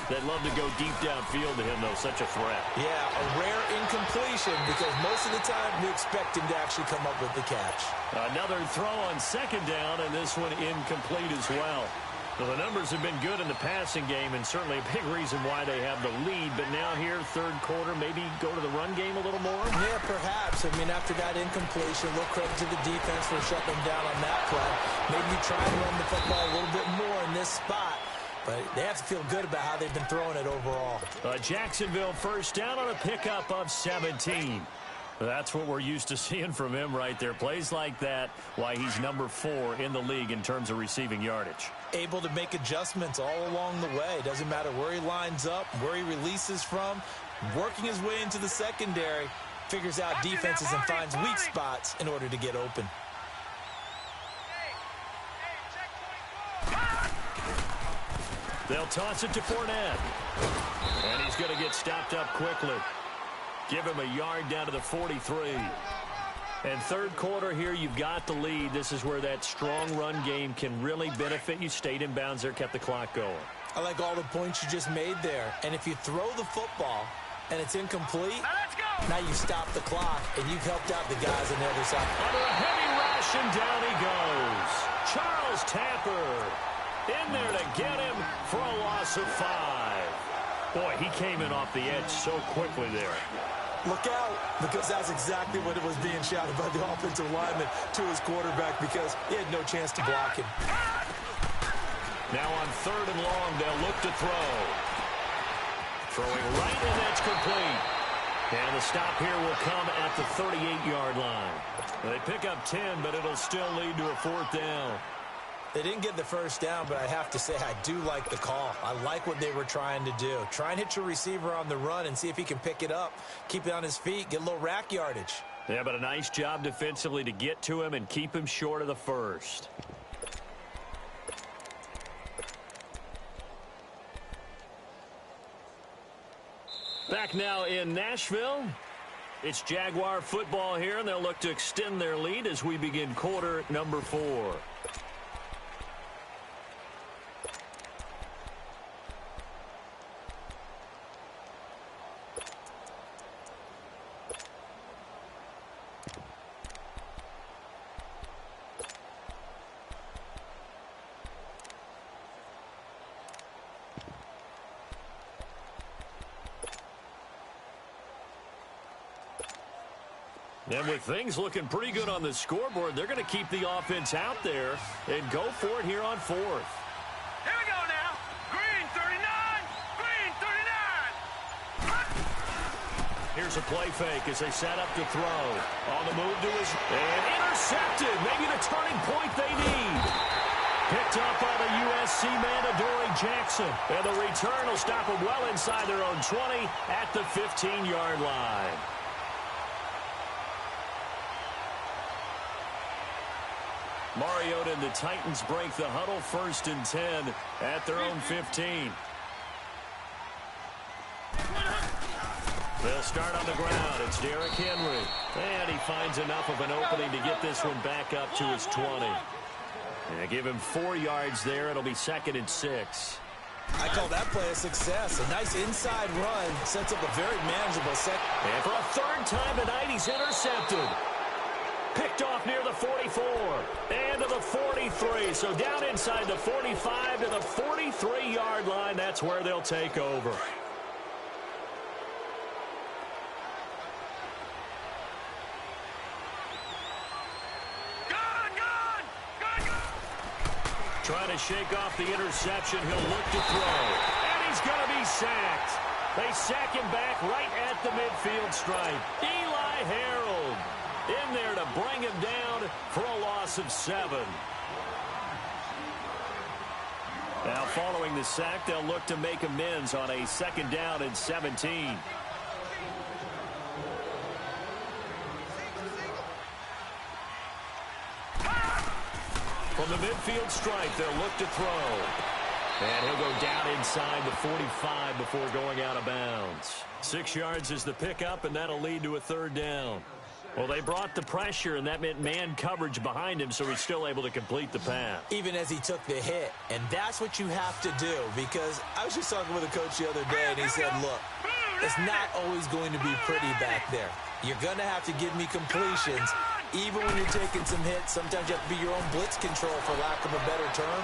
They'd love to go deep downfield to him, though. Such a threat. Yeah, a rare incompletion because most of the time we expect him to actually come up with the catch. Another throw on 2nd down, and this one incomplete as well. Well, the numbers have been good in the passing game, and certainly a big reason why they have the lead. But now here, 3rd quarter, maybe go to the run game a little more? Yeah, perhaps. I mean, after that incompletion, a little credit to the defense for shutting them down on that play. Maybe you try and run the football a little bit more in this spot. But they have to feel good about how they've been throwing it overall. Jacksonville 1st down on a pickup of 17. That's what we're used to seeing from him right there. Plays like that, why he's number 4 in the league in terms of receiving yardage. Able to make adjustments all along the way. Doesn't matter where he lines up, where he releases from. Working his way into the secondary. Figures out defenses and finds weak spots in order to get open. They'll toss it to Fournette. And he's going to get stopped up quickly. Give him a yard down to the 43. And 3rd quarter here, you've got the lead. This is where that strong run game can really benefit you. Stayed in bounds there, kept the clock going. I like all the points you just made there. And if you throw the football and it's incomplete, now you stop the clock and you've helped out the guys on the other side. Under a heavy rush, and down he goes. Charles Tapper in there to get him for a loss of 5. Boy, he came in off the edge so quickly there. Look out, because that's exactly what it was being shouted by the offensive lineman to his quarterback because he had no chance to block him. Now on 3rd and long, they'll look to throw. Throwing right, and that's complete. And the stop here will come at the 38-yard line. They pick up 10, but it'll still lead to a 4th down. They didn't get the 1st down, but I have to say I do like the call. I like what they were trying to do. Try and hit your receiver on the run and see if he can pick it up. Keep it on his feet, get a little rack yardage. Yeah, but a nice job defensively to get to him and keep him short of the 1st. Back now in Nashville. It's Jaguar football here, and they'll look to extend their lead as we begin quarter number 4. And with things looking pretty good on the scoreboard, they're going to keep the offense out there and go for it here on fourth. Here we go now. Green 39. Green 39. Here's a play fake as they set up to throw. On the move to his... And intercepted. Maybe the turning point they need. Picked up by the USC man, Adoree Jackson. And the return will stop them well inside their own 20 at the 15-yard line. Mariota and the Titans break the huddle, 1st and 10 at their own 15. They'll start on the ground. It's Derrick Henry. And he finds enough of an opening to get this one back up to his 20. And give him 4 yards there. It'll be 2nd and 6. I call that play a success. A nice inside run sets up a very manageable second. And for a 3rd time tonight, he's intercepted. Picked off near the 44 and to the 43. So down inside the 45 to the 43-yard line. That's where they'll take over. Trying to shake off the interception. He'll look to throw. And he's going to be sacked. They sack him back right at the midfield stripe. Eli Harold in there to bring him down for a loss of 7. Now following the sack, they'll look to make amends on a 2nd down and 17. From the midfield stripe, they'll look to throw. And he'll go down inside the 45 before going out of bounds. 6 yards is the pickup, and that'll lead to a 3rd down. Well, they brought the pressure, and that meant man coverage behind him, so he's still able to complete the pass. Even as he took the hit. And that's what you have to do, because I was just talking with a coach the other day, and he said, look, it's not always going to be pretty back there. You're going to have to give me completions. Even when you're taking some hits, sometimes you have to be your own blitz control, for lack of a better term.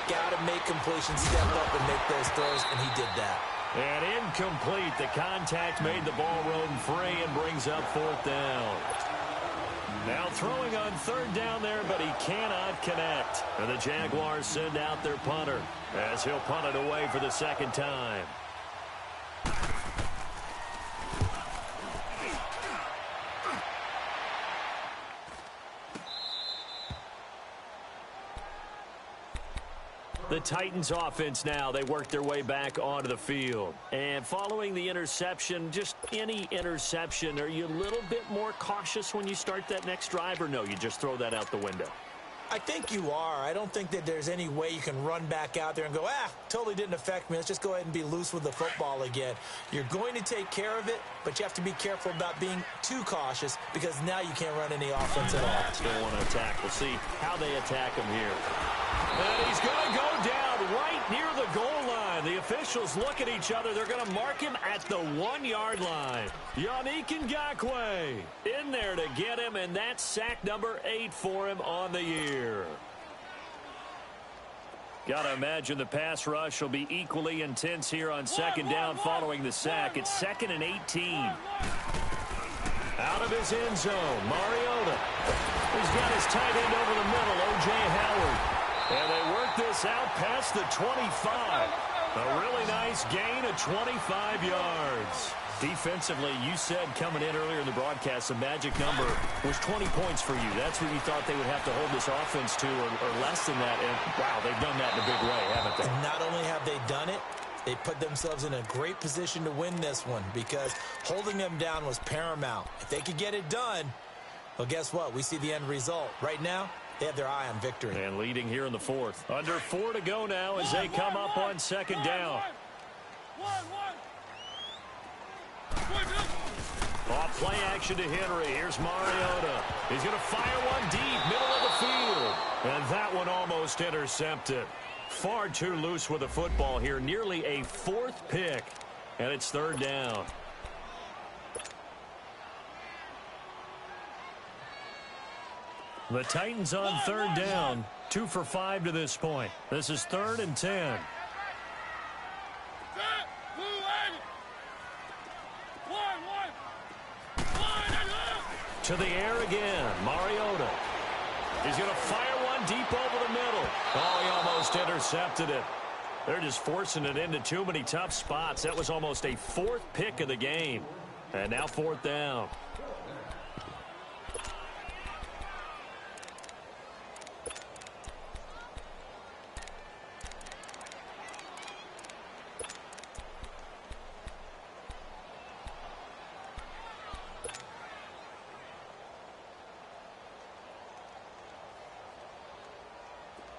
Got to make completions, step up and make those throws, and he did that. And incomplete. The contact made the ball roam free and brings up 4th down. Now throwing on 3rd down there, but he cannot connect. And the Jaguars send out their punter as he'll punt it away for the 2nd time. The Titans offense now, they work their way back onto the field. And following the interception, just any interception, are you a little bit more cautious when you start that next drive, or no, you just throw that out the window? I think you are. I don't think that there's any way you can run back out there and go, totally didn't affect me. Let's just go ahead and be loose with the football again. You're going to take care of it, but you have to be careful about being too cautious, because now you can't run any offense at all. Still want to attack. We'll see how they attack him here. And he's going to go down right near the goal line. The officials look at each other. They're going to mark him at the 1-yard line. Yannick Ngakoue in there to get him, and that's sack number 8 for him on the year. Got to imagine the pass rush will be equally intense here on 2nd down following the sack. It's 2nd and 18. Out of his end zone, Mariota. He's got his tight end over the middle, O.J. Howard. And they work this out past the 25. A really nice gain of 25 yards. Defensively, you said coming in earlier in the broadcast, the magic number was 20 points for you. That's what you thought they would have to hold this offense to, or less than that. And, wow, they've done that in a big way, haven't they? And not only have they done it, they put themselves in a great position to win this one, because holding them down was paramount. If they could get it done, well, guess what? We see the end result. Right now, they have their eye on victory. And leading here in the 4th. Under 4 to go now as they come up on 2nd down. Off play action to Henry. Here's Mariota. He's going to fire one deep, middle of the field. And that one almost intercepted. Far too loose with the football here. Nearly a 4th pick. And it's 3rd down. The Titans on 3rd down. 2 for 5 to this point. This is 3rd and 10. To the air again. Mariota. He's going to fire one deep over the middle. Oh, he almost intercepted it. They're just forcing it into too many tough spots. That was almost a fourth pick of the game. And now fourth down.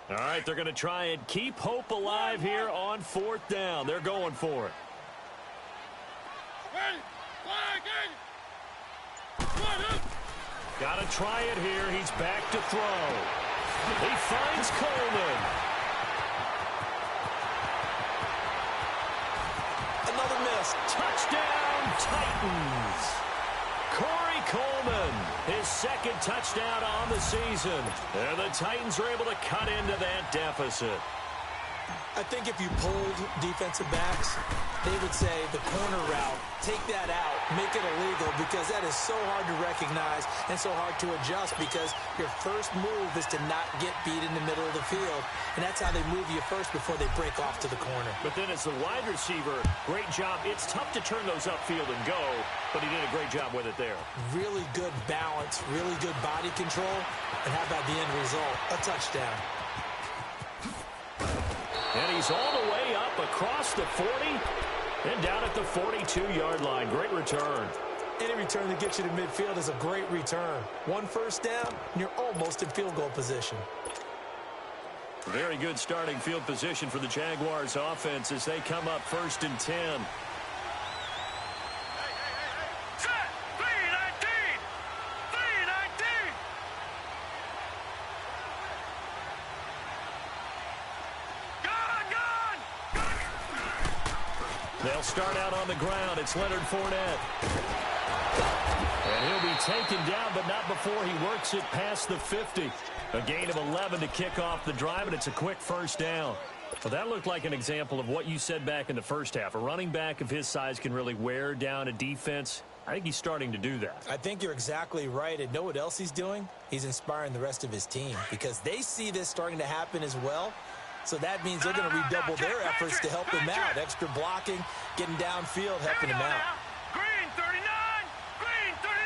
All right, they're going to try and keep hope alive here on fourth down. They're going for it. Got to try it here. He's back to throw. He finds Coleman. Another miss. Touchdown, Titans. Corey Coleman, his second touchdown on the season. And the Titans are able to cut into that deficit. I think if you polled defensive backs, they would say the corner route, take that out, make it illegal, because that is so hard to recognize and so hard to adjust, because your first move is to not get beat in the middle of the field, and that's how they move you first before they break off to the corner. But then as the wide receiver, great job. It's tough to turn those upfield and go, but he did a great job with it there. Really good balance, really good body control, and how about the end result? A touchdown. And he's all the way up across the 40 and down at the 42-yard line. Great return. Any return that gets you to midfield is a great return. One first down, and you're almost in field goal position. Very good starting field position for the Jaguars offense as they come up 1st and 10. They'll start out on the ground. It's Leonard Fournette. And he'll be taken down, but not before he works it past the 50. A gain of 11 to kick off the drive, and it's a quick first down. Well, that looked like an example of what you said back in the first half. A running back of his size can really wear down a defense. I think he's starting to do that. I think you're exactly right. And know what else he's doing? He's inspiring the rest of his team because they see this starting to happen as well. So that means they're going to redouble their efforts to help him out. Extra blocking, getting downfield, helping him out. Green 39! Green 39!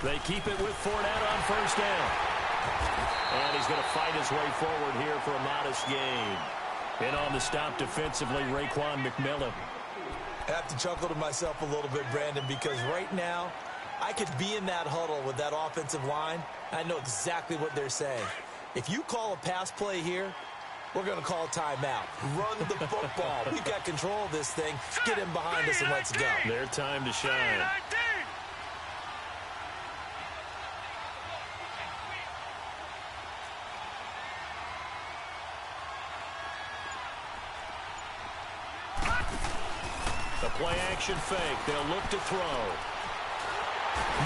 They keep it with Fournette on first down. And he's going to fight his way forward here for a modest gain. And on the stop defensively, Raekwon McMillan. I have to chuckle to myself a little bit, Brandon, because right now, I could be in that huddle with that offensive line. I know exactly what they're saying. If you call a pass play here, we're going to call timeout. Run the football. We've got control of this thing. Get him behind us and let's go. Their time to shine. The play action fake. They'll look to throw.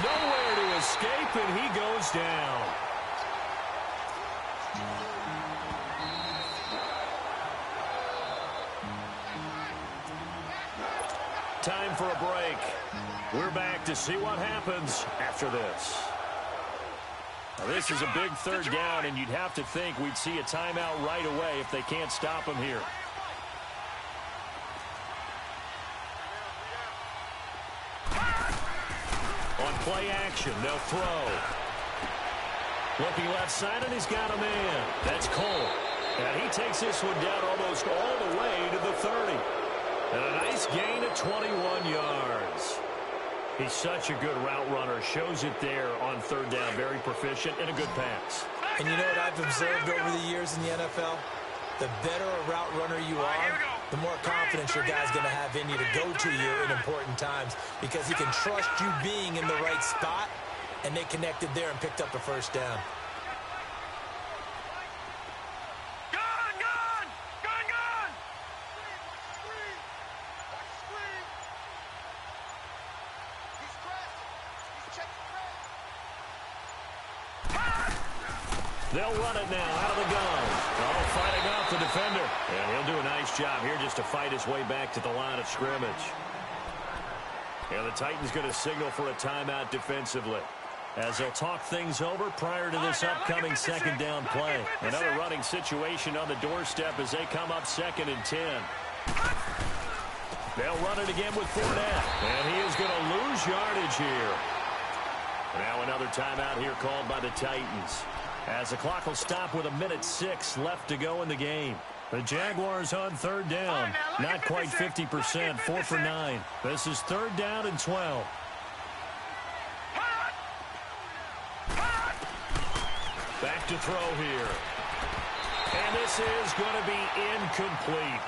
Nowhere to escape, and he goes down. Time for a break. We're back to see what happens after this. Now, this is a big third down, and you'd have to think we'd see a timeout right away if they can't stop him here. Play action, they'll throw. Looking left side, and he's got a man. That's Cole. And he takes this one down almost all the way to the 30. And a nice gain of 21 yards. He's such a good route runner. Shows it there on third down. Very proficient and a good pass. And you know what I've observed over the years in the NFL? The better a route runner you are, the more confidence your guy's going to have in you to go to you in important times because he can trust you being in the right spot, and they connected there and picked up the first down. They'll run it now out of the gun. Oh, fighting off the defender. And he'll do a nice job here just to fight his way back to the line of scrimmage. And the Titans going to signal for a timeout defensively, as they'll talk things over prior to this upcoming second down play. Another running situation on the doorstep as they come up 2nd and 10. They'll run it again with Fournette, and he is going to lose yardage here. Now another timeout here called by the Titans, as the clock will stop with 1:06 left to go in the game. The Jaguars on 3rd down. Not quite 50%, 4 for 9. This is 3rd down and 12. Back to throw here. And this is going to be incomplete.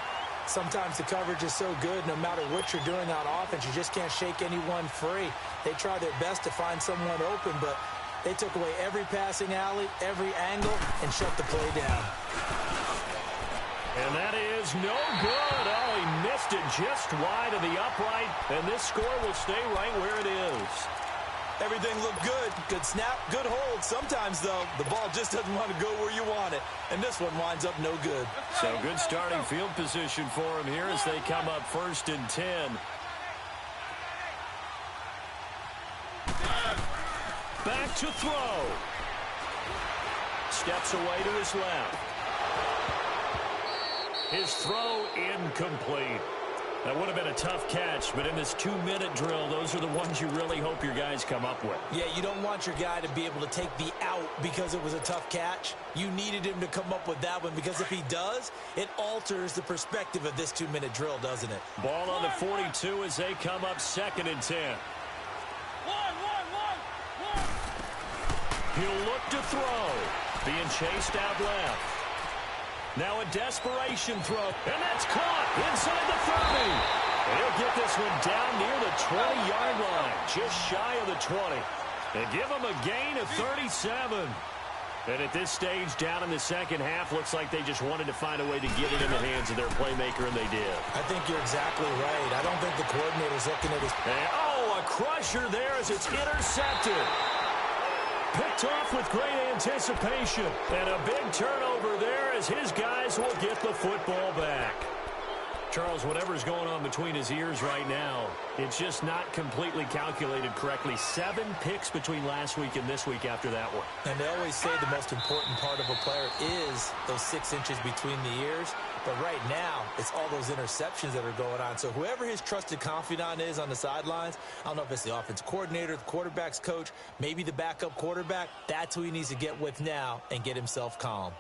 Sometimes the coverage is so good, no matter what you're doing on offense, you just can't shake anyone free. They try their best to find someone open, but they took away every passing alley, every angle, and shut the play down. And that is no good. Oh, he missed it just wide of the upright, and this score will stay right where it is. Everything looked good. Good snap, good hold. Sometimes, though, the ball just doesn't want to go where you want it. And this one winds up no good. So good starting field position for him here as they come up 1st and 10. Back to throw. Steps away to his left. His throw incomplete. That would have been a tough catch, but in this 2-minute drill, those are the ones you really hope your guys come up with. Yeah, you don't want your guy to be able to take the out because it was a tough catch. You needed him to come up with that one, because if he does, it alters the perspective of this 2-minute drill, doesn't it? Ball on the 42 as they come up 2nd and 10. He'll look to throw. Being chased out left. Now a desperation throw, and that's caught inside the 30. And he'll get this one down near the 20-yard line, just shy of the 20. And give him a gain of 37. And at this stage, down in the second half, looks like they just wanted to find a way to get it in the hands of their playmaker, and they did. I think you're exactly right. I don't think the coordinator's looking at his... And, oh, a crusher there as it's intercepted. Picked off with great anticipation. And a big turnover there as his guys will get the football back. Charles, whatever's going on between his ears right now, it's just not completely calculated correctly. 7 picks between last week and this week after that one. And they always say the most important part of a player is those 6 inches between the ears. But right now, it's all those interceptions that are going on. So whoever his trusted confidant is on the sidelines, I don't know if it's the offense coordinator, the quarterback's coach, maybe the backup quarterback, that's who he needs to get with now and get himself calm.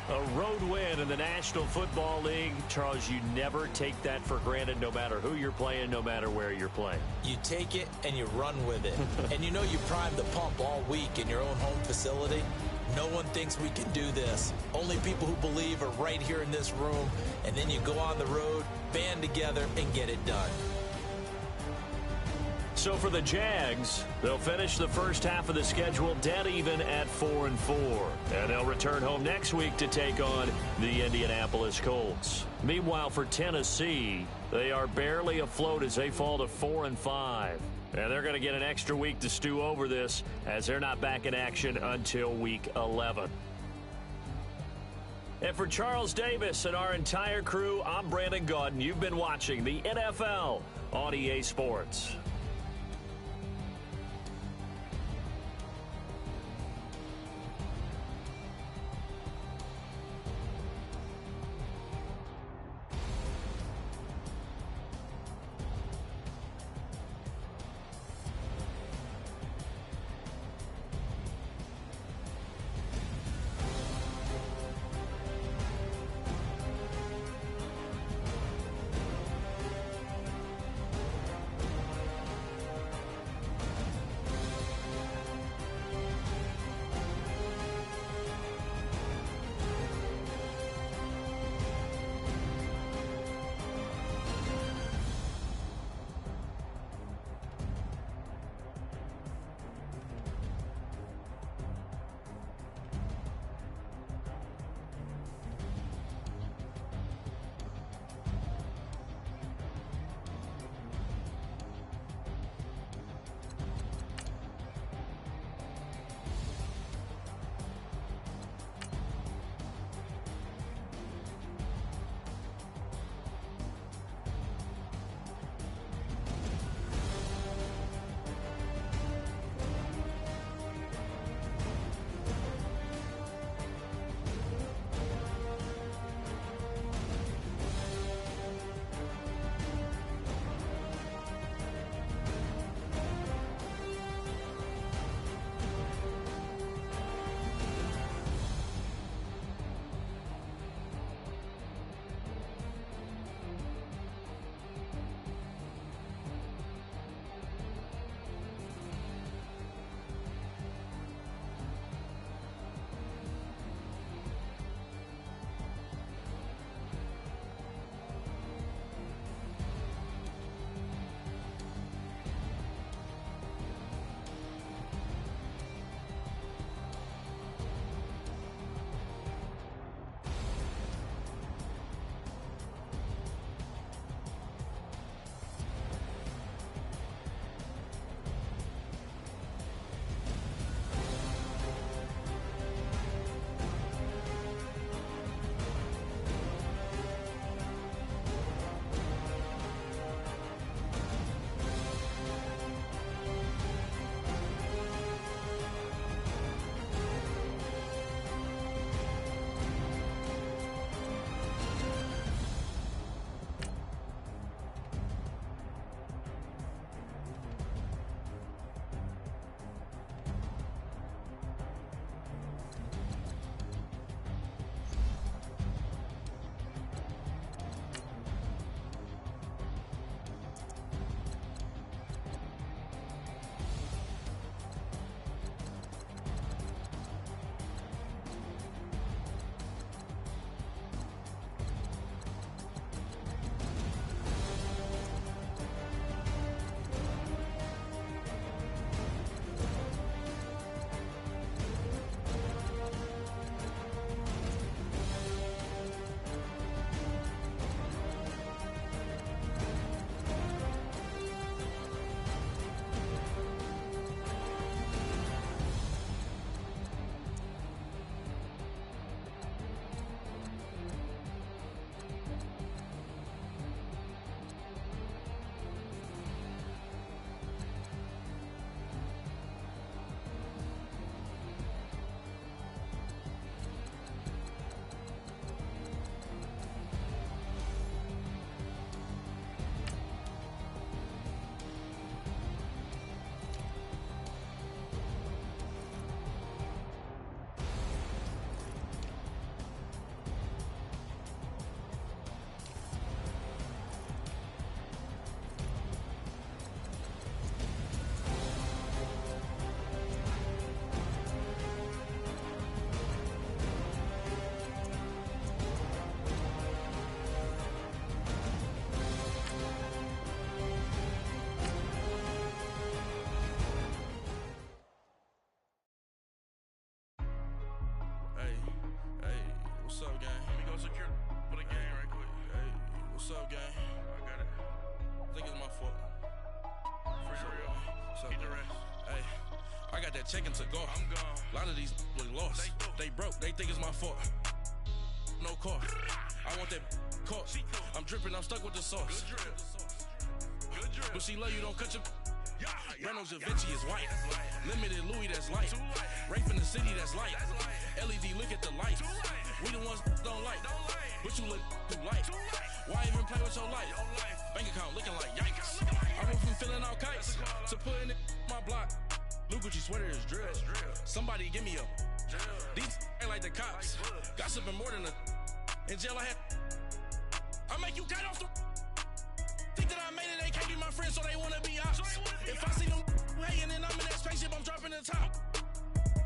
A road win in the National Football League. Charles, you never take that for granted, no matter who you're playing, no matter where you're playing. You take it and you run with it. And you know you primed the pump all week in your own home facility. No one thinks we can do this. Only people who believe are right here in this room. And then you go on the road, band together, and get it done. So for the Jags, they'll finish the first half of the schedule dead even at 4-4. And they'll return home next week to take on the Indianapolis Colts. Meanwhile, for Tennessee, they are barely afloat as they fall to 4-5. And they're going to get an extra week to stew over this, as they're not back in action until week 11. And for Charles Davis and our entire crew, I'm Brandon Gaudin. You've been watching the NFL on EA Sports. What's up, gang? I got it. I think it's my fault. Free real. What's up, Get the man? rest. Hey, I got that check into go. I'm gone. A lot of these was lost. They broke. They think it's my fault. No car. I want that caught. I'm dripping. I'm stuck with the sauce. Good drip. Good drip. But she love you. Don't cut your. Reynolds Da Vinci is white. Limited Louis, that's light. Rape in the city, that's light. LED, look at the lights. We the ones don't like. But you look too light. Why even play with your life? Bank account looking like yikes. I went from filling out kites to putting it in my block. Blue Gucci sweater is drill. Somebody give me a. These ain't like the cops. Gossiping more than a. In jail I had. I make you cut off the. Think that I made it, they can't be my friends, so they wanna be ops. If I see them hating and I'm in that spaceship, I'm dropping the top.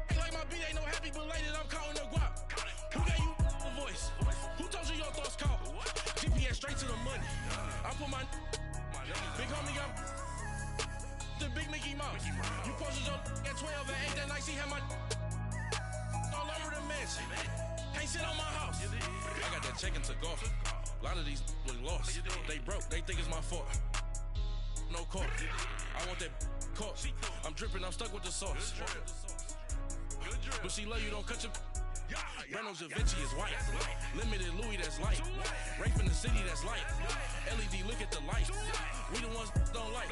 Ain't like my beat ain't no happy, but later I'm counting the guap. Who gave you a voice? Who told you your thoughts count? GPS straight to the money. I put my big homie got the big Mickey Mouse. You posted your at 12 and 8 that night, she had my all over the mansion. Can't sit on my house. I got that check into golf. A lot of these was lost. They broke. They think it's my fault. No car. I want that caught. I'm dripping. I'm stuck with the sauce. But she love you. Don't cut your. Reynolds Da Vinci is white. Limited Louis, that's light. Rape in the city, that's light. LED, look at the lights. We the ones don't like.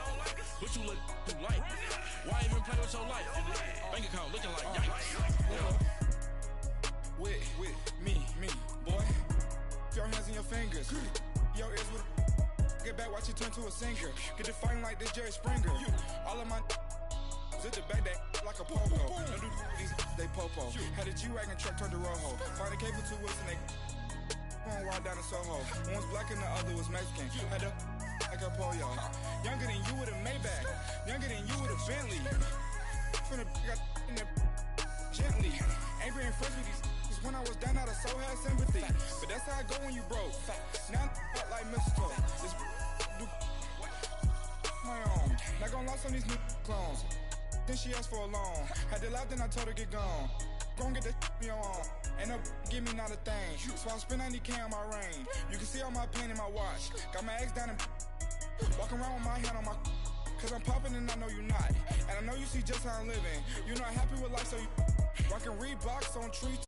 But you look too light. Why even play with your life? Bank account looking like yikes. With me, boy. Your hands and your fingers. Your ears with get back, watch you turn to a singer. Get to fighting like this Jerry Springer. All of my zip the back that like a popo. Don't do these they popo. Had a G-Wagon truck turned to Rojo. Find a cable 2 wheels and they going wild down in Soho. One was black and the other was Mexican. Had a like a pollo. Younger than you with a Maybach. Younger than you with a Bentley. From the got in there gently. Angry and fresh with these. When I was down, I so had sympathy. But that's how I go when you broke. Now I'm like mistletoe. This my own. Not gonna lost on these new clones. Then she asked for a loan. Had to laugh, then I told her get gone. Gon' get that me on. Ain't no give me not a thing. So I spend 90K on my ring. You can see all my pain in my watch. Got my ex down and walking around with my hand on my. Cause I'm popping and I know you not. And I know you see just how I'm living. You're not happy with life, so you rockin' Reeboks on trees.